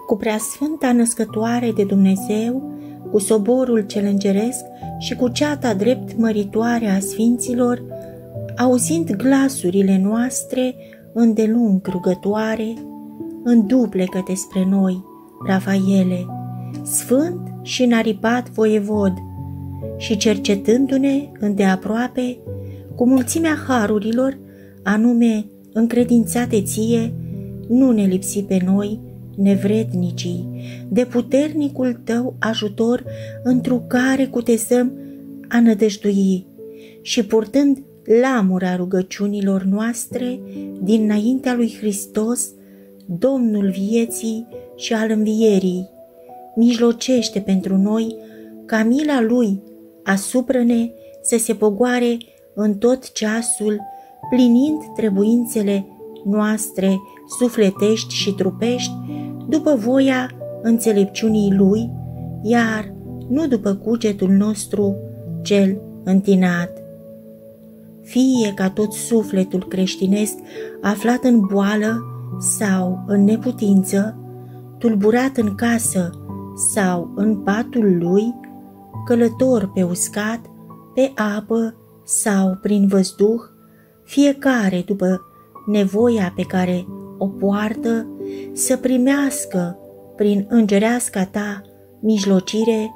cu preasfânta născătoare de Dumnezeu, cu soborul cel îngeresc și cu ceata drept măritoare a sfinților, auzind glasurile noastre îndelung rugătoare, înduplecă-te spre noi, Rafaele, sfânt și înaripat voievod, și cercetându-ne îndeaproape cu mulțimea harurilor, anume încredințate ție, nu ne lipsi pe noi, nevrednicii, de puternicul tău ajutor, întru care cutezăm a nădăjdui, și purtând lamura rugăciunilor noastre dinaintea lui Hristos, Domnul vieții și al învierii, mijlocește pentru noi ca mila Lui asupra-ne să se pogoare în tot ceasul, plinind trebuințele noastre sufletești și trupești, după voia înțelepciunii Lui, iar nu după cugetul nostru cel întinat. Fie ca tot sufletul creștinesc aflat în boală sau în neputință, tulburat în casă sau în patul lui, călător pe uscat, pe apă sau prin văzduh, fiecare după nevoia pe care o poartă, să primească prin îngereasca ta mijlocire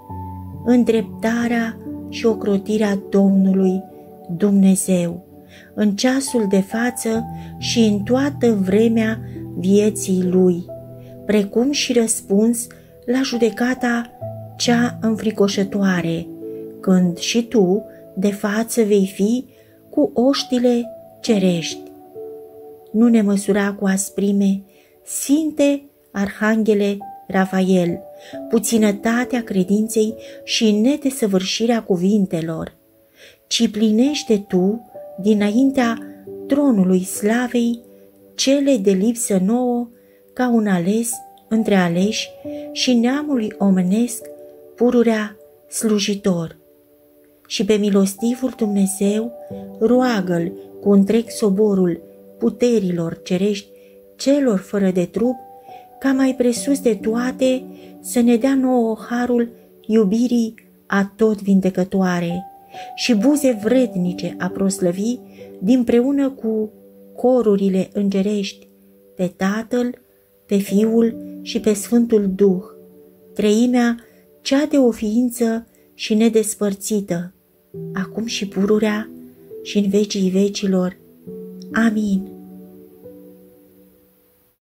îndreptarea și ocrotirea Domnului Dumnezeu, în ceasul de față și în toată vremea vieții Lui, precum și răspuns la judecata cea înfricoșătoare, când și tu de față vei fi cu oștile cerești. Nu ne măsura cu asprime, Sfinte Arhanghele Rafael, puținătatea credinței și nedesăvârșirea cuvintelor, ci plinește tu, dinaintea tronului slavei, cele de lipsă nouă ca un ales între aleși și neamului omenesc pururea slujitor. Și pe milostivul Dumnezeu roagă-L cu întreg soborul puterilor cerești celor fără de trup, ca mai presus de toate să ne dea nouă harul iubirii atot vindecătoare și buze vrednice a proslăvi dinpreună cu corurile îngerești pe Tatăl, pe Fiul și pe Sfântul Duh, treimea cea de o ființă și nedespărțită, acum și pururea și în vecii vecilor. Amin.